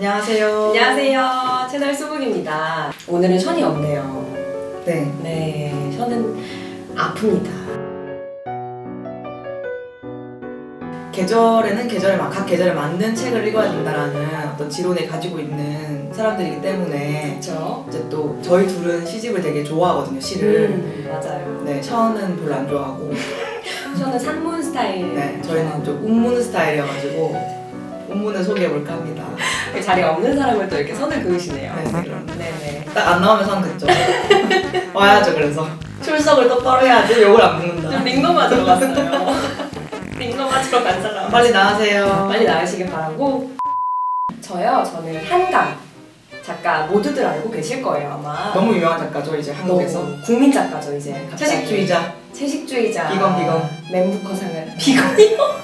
안녕하세요. 안녕하세요. 채널 수북입니다. 오늘은 션이 없네요. 네. 션은 아픕니다. 계절에는 각 계절에 맞는 책을 읽어야 된다라는 어떤 지론을 가지고 있는 사람들이기 때문에 그렇죠? 이제 또 저희 둘은 시집을 되게 좋아하거든요, 시를. 맞아요. 네, 션은 별로 안 좋아하고. 션은 산문 스타일. 네, 저희는 좀 운문 스타일이어가지고 운문을 소개해볼까 합니다. 자리가 없는 사람을 또 이렇게 선을 그으시네요. 네, 그럼. 네네. 딱 안 나오면 선 긋죠. 와야죠, 그래서. 출석을 똑바로 해야지 욕을 안 먹는다. 좀 링거 맞으러 갔어요. 링거 맞으러 간 사람. 빨리 나가세요. 빨리 나으시길 바라고. 저는 한강 작가 모두들 알고 계실 거예요 아마. 너무 유명한 작가죠, 이제 한국에서. 너무 국민 작가죠 이제. 갑자기. 채식주의자. 채식주의자. 비건. 멘부커상을. 비건이요?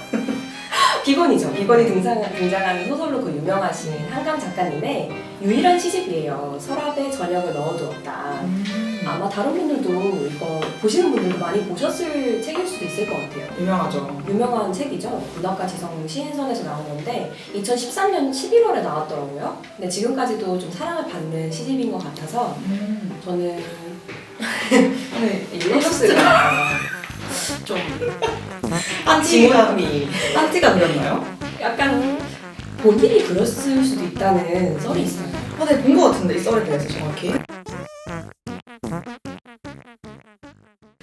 비건이죠. 비건이 등장하는 소설로 그 유명하신 한강 작가님의 유일한 시집이에요. 서랍에 저녁을 넣어두었다. 아마 다른 분들도 이거 보시는 분들도 많이 보셨을 책일 수도 있을 것 같아요. 유명하죠. 유명한 책이죠. 문학가 지성 시인선에서 나온 건데 2013년 11월에 나왔더라고요. 근데 지금까지도 좀 사랑을 받는 시집인 것 같아서 저는 일러스트가 좀 한티가 그렸나요? 약간 본인이 그렸을 수도 있다는 썰이 있어요. 네, 본 것 같은데 이 썰에 대해서 정확히.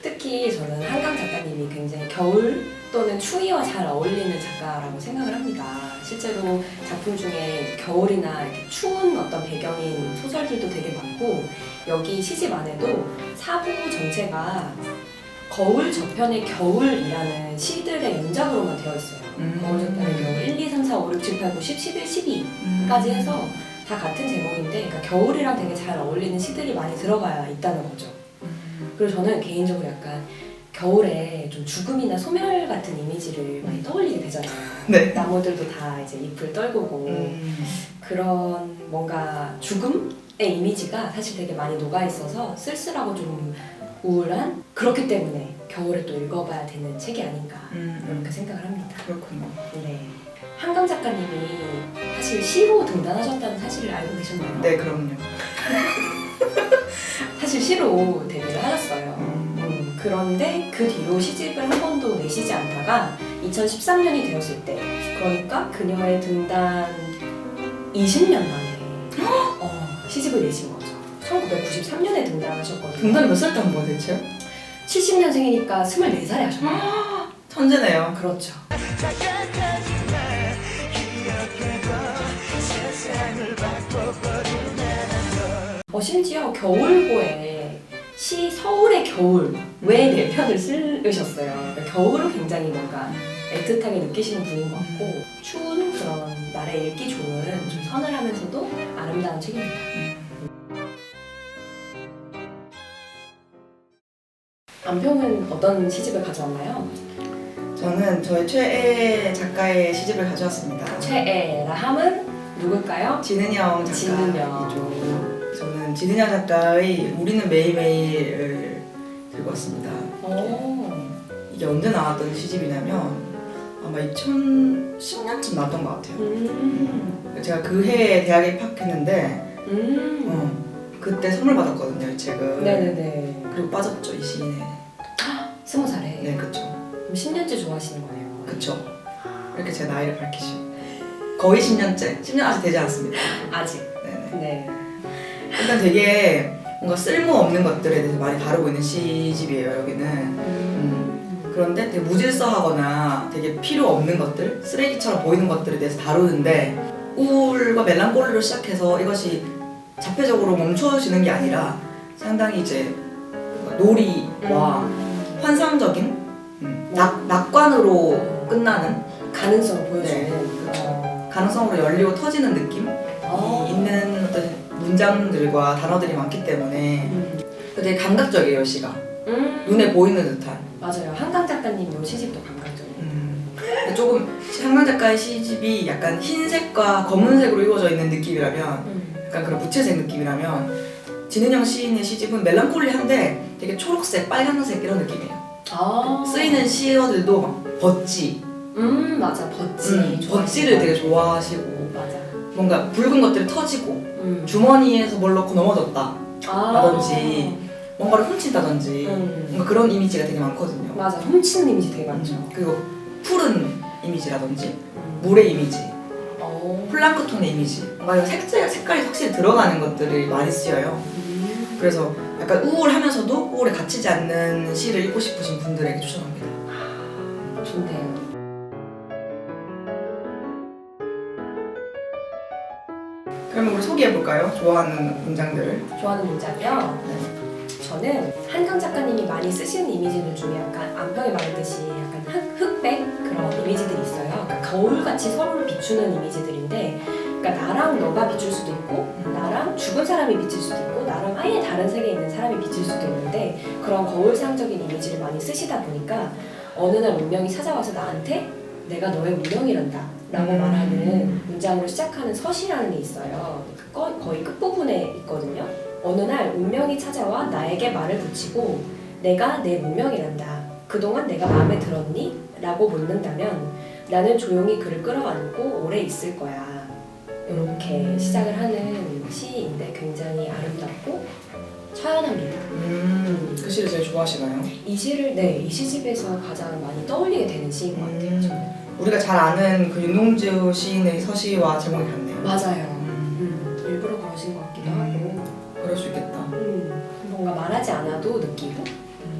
특히 저는 한강 작가님이 굉장히 겨울 또는 추위와 잘 어울리는 작가라고 생각을 합니다. 실제로 작품 중에 겨울이나 이렇게 추운 어떤 배경인 소설들도 되게 많고 여기 시집 안에도 사부 전체가 거울 저편의 겨울이라는 시들의 연작으로만 되어 있어요. 거울 저편의 겨울 1, 2, 3, 4, 5, 6, 7, 8, 9, 10, 11, 12까지 해서 다 같은 제목인데 그러니까 겨울이랑 되게 잘 어울리는 시들이 많이 들어가 있다는 거죠. 그리고 저는 개인적으로 약간 겨울에 좀 죽음이나 소멸 같은 이미지를 많이 떠올리게 되잖아요. 네. 나무들도 다 이제 잎을 떨구고 그런 뭔가 죽음의 이미지가 사실 되게 많이 녹아 있어서 쓸쓸하고 좀 우울한 그렇기 때문에 겨울에 또 읽어봐야 되는 책이 아닌가 그렇게 생각을 합니다. 그렇군요. 네. 한강 작가님이 사실 시로 등단하셨다는 사실을 알고 계셨나요? 네, 그럼요. 사실 시로 데뷔를 하셨어요. 그런데 그 뒤로 시집을 한 번도 내시지 않다가 2013년이 되었을 때 그러니까 그녀의 등단 20년 만에 시집을 내신 거죠. 1993년에 등단하셨거든요. 등단이 몇 살 때 한 거야 대체? 70년생이니까 24살에 하셨나요? 천재네요. 그렇죠. 심지어 겨울고에 시 서울의 겨울 외 4편을 쓰셨어요. 그러니까 겨울을 굉장히 뭔가 애틋하게 느끼시는 분인 것 같고 추운 그런 날에 읽기 좋은 좀 서늘하면서도 아름다운 책입니다. 안평은 어떤 시집을 가져왔나요? 저는 저희 최애 작가의 시집을 가져왔습니다. 최애라 함은 누굴까요? 진은영 작가이죠. 저는 진은영 작가의 우리는 매일매일을 들고 왔습니다. 이게 언제 나왔던 시집이냐면 아마 2010년쯤 나왔던 것 같아요. 제가 그 해에 대학에 입학했는데 그때 선물 받았거든요, 이 책을. 네네네. 그리고 빠졌죠, 이 시인에. 20살에? 네, 그쵸. 그럼 10년째 좋아하시는 거네요. 그쵸. 이렇게 제 나이를 밝히시고. 거의 10년째. 10년 아직 되지 않습니다. 아직? 네네. 네. 일단 되게 뭔가 쓸모없는 것들에 대해서 많이 다루고 있는 시집이에요, 여기는. 그런데 되게 무질서하거나 되게 필요 없는 것들, 쓰레기처럼 보이는 것들에 대해서 다루는데 우울과 멜랑콜리로 시작해서 이것이 자폐적으로 멈춰지는 게 아니라 상당히 이제 놀이와 환상적인 낙관으로 끝나는 가능성을 보여주는 네. 가능성으로 열리고 터지는 느낌이 있는 어떤 문장들과 단어들이 많기 때문에 되게 감각적이에요, 시가. 눈에 보이는 듯한. 맞아요. 한강 작가님 요 시집도 감각적이에요. 조금 한강 작가의 시집이 약간 흰색과 검은색으로 이루어져 있는 느낌이라면 약간 그런 무채색 느낌이라면 진은영 시인의 시집은 멜랑콜리한데 되게 초록색, 빨간색 이런 느낌이에요. 쓰이는 시어들도 막 벗지. 맞아. 벗지. 벗지를 되게 좋아하시고 맞아. 뭔가 붉은 것들이 터지고 주머니에서 뭘 넣고 넘어졌다 라든지 뭔가를 훔친다든지 뭔가 그런 이미지가 되게 많거든요. 맞아, 훔치는 이미지 되게 많죠. 그리고 푸른 이미지라든지 물의 이미지, 플랑크톤의 이미지, 뭔가 이런 색깔이 확실히 들어가는 것들이 많이 쓰여요. 그래서 약간 우울하면서도 우울에 갇히지 않는 시를 읽고 싶으신 분들에게 추천합니다. 좋네요. 그러면 우리 소개해볼까요? 좋아하는 문장들을. 좋아하는 문장이요? 네. 저는 한강 작가님이 많이 쓰시는 이미지들 중에 약간 안경에 말했듯이 약간 흑백 그런 이미지들이 있어요. 그러니까 거울같이 서로를 비추는 이미지들인데, 그러니까 나랑 너가 비출 수도 있고, 나랑 죽은 사람이 비칠 수도 있고, 나랑 아예 다른 세계에 있는 사람이 비칠 수도 있는데, 그런 거울상적인 이미지를 많이 쓰시다 보니까 어느 날 운명이 찾아와서 나한테 내가 너의 운명이란다 라고 말하는 문장으로 시작하는 서시라는 게 있어요. 거의 끝부분에 있거든요. 어느 날 운명이 찾아와 나에게 말을 붙이고 내가 내 운명이란다. 그동안 내가 마음에 들었니? 라고 묻는다면 나는 조용히 그를 끌어안고 오래 있을 거야. 이렇게 시작을 하는 시인데 굉장히 아름답고 처연합니다. 그 시를 제일 좋아하시나요? 이 시를 이 시집에서 가장 많이 떠올리게 되는 시인 것 같아요. 저는. 우리가 잘 아는 그 윤동주 시인의 서시와 제목이 같네요. 맞아요. 일부러 그러신 것 같기도 하고. 그럴 수 있겠다. 뭔가 말하지 않아도 느끼고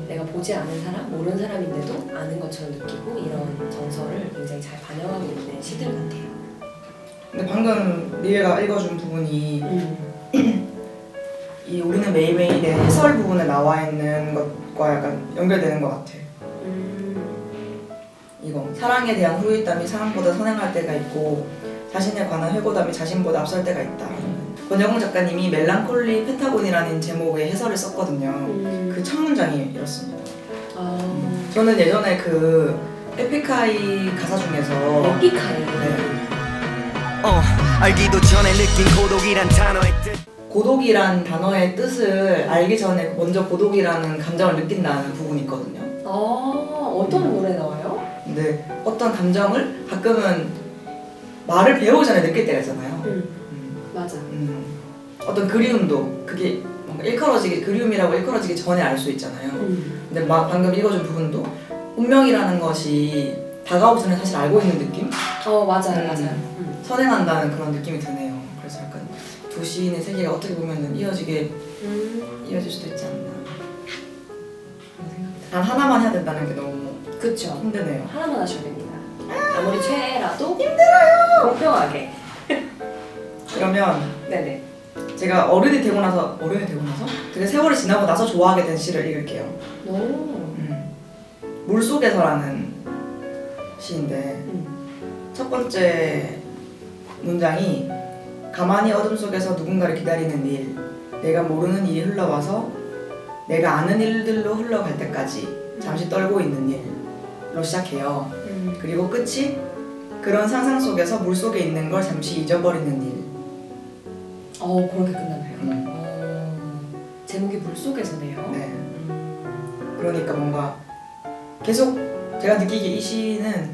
내가 보지 않은 사람, 모르는 사람인데도 아는 것처럼 느끼고 이런 정서를 굉장히 잘 반영하고 있는 시들 같아요. 근데 방금 리에가 읽어준 부분이 이 우리는 매일매일의 해설 부분에 나와 있는 것과 약간 연결되는 것 같아. 이거 사랑에 대한 후일담이 사랑보다 선행할 때가 있고 자신에 관한 회고담이 자신보다 앞설 때가 있다. 권영웅 작가님이 멜랑콜리 펜타곤이라는 제목의 해설을 썼거든요. 그 첫 문장이 이렇습니다. 저는 예전에 그 에픽하이 가사 중에서 에픽하이. 네. 알기도 전에 느낀 고독이란 단어의 뜻. 고독이란 단어의 뜻을 알기 전에 먼저 고독이라는 감정을 느낀다는 부분이 있거든요. 어떤 노래 나와요? 근데 어떤 감정을 가끔은 말을 배우기 전에 느낄 때가 있잖아요. 맞아. 어떤 그리움도 그게 뭔가 그리움이라고 일컬어지기 전에 알 수 있잖아요. 근데 방금 읽어준 부분도 운명이라는 것이 다가오기 전에 사실 알고 있는 느낌? 맞아요. 선행한다는 그런 느낌이 드네요. 그래서 약간 두 시인의 세계가 어떻게 보면 이어질 수도 있지 않나. 단 하나만 해야 된다는 게 너무 그쵸. 힘드네요. 하나만 하셔야 됩니다. 아무리 최애라도 힘들어요. 공평하게. 그러면 네네. 제가 어른이 되고 나서 되게 세월이 지나고 나서 좋아하게 된 시를 읽을게요. 물속에서라는 시인데 첫 번째 문장이 가만히 어둠 속에서 누군가를 기다리는 일, 내가 모르는 일이 흘러와서 내가 아는 일들로 흘러갈 때까지 잠시 떨고 있는 일로 시작해요. 그리고 끝이 그런 상상 속에서 물속에 있는 걸 잠시 잊어버리는 일. 그렇게 끝나나요? 제목이 물속에서네요. 네. 그러니까 뭔가 계속 제가 느끼기에 이 시는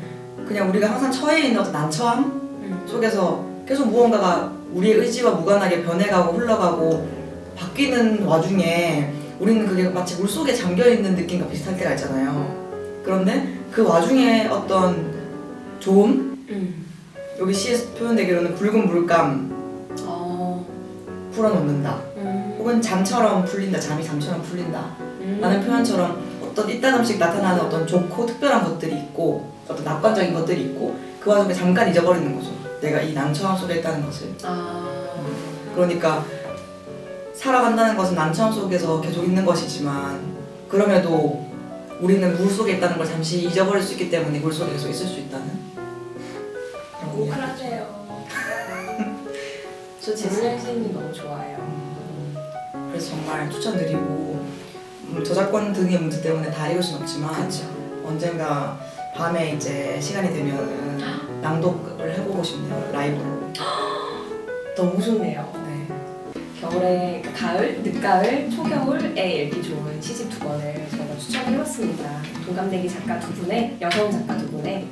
그냥 우리가 항상 처해 있는 어떤 난처함 속에서 계속 무언가가 우리의 의지와 무관하게 변해가고 흘러가고 바뀌는 와중에 우리는 그게 마치 물속에 잠겨있는 느낌과 비슷할 때가 있잖아요. 그런데 그 와중에 어떤 좋음? 여기 시에서 표현되기로는 붉은 물감 풀어놓는다. 혹은 잠처럼 풀린다. 잠이 잠처럼 풀린다. 라는 표현처럼 어떤 이따금씩 나타나는 어떤 좋고 특별한 것들이 있고 어떤 낙관적인 것들이 있고 그 와중에 잠깐 잊어버리는 거죠. 내가 이 난처함 속에 있다는 것을. 그러니까 살아간다는 것은 난처함 속에서 계속 있는 것이지만 그럼에도 우리는 물 속에 있다는 걸 잠시 잊어버릴 수 있기 때문에 물 속에 계속 있을 수 있다는. 오크라네요. 저 진수영 시인님 너무 좋아해요. 그래서 정말 추천드리고 저작권 등의 문제 때문에 다 읽을 순 없지만 그렇죠. 언젠가 밤에 이제 시간이 되면 낭독을 해보고 싶네요. 라이브로. 너무 좋네요. 네. 겨울에 가을, 늦가을, 초겨울에 읽기 좋은 시집 두 권을 저희가 추천해봤습니다. 동갑내기 작가 두 분의 여성 작가 두 분의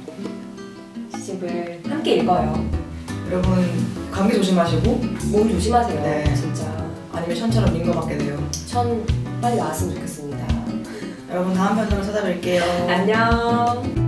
시집을 함께 읽어요. 여러분 감기 조심하시고 몸 조심하세요. 네. 진짜. 아니면 션처럼 링거 맞게 돼요. 전 빨리 나왔으면 좋겠습니다. 여러분 다음 편으로 찾아뵐게요. 안녕.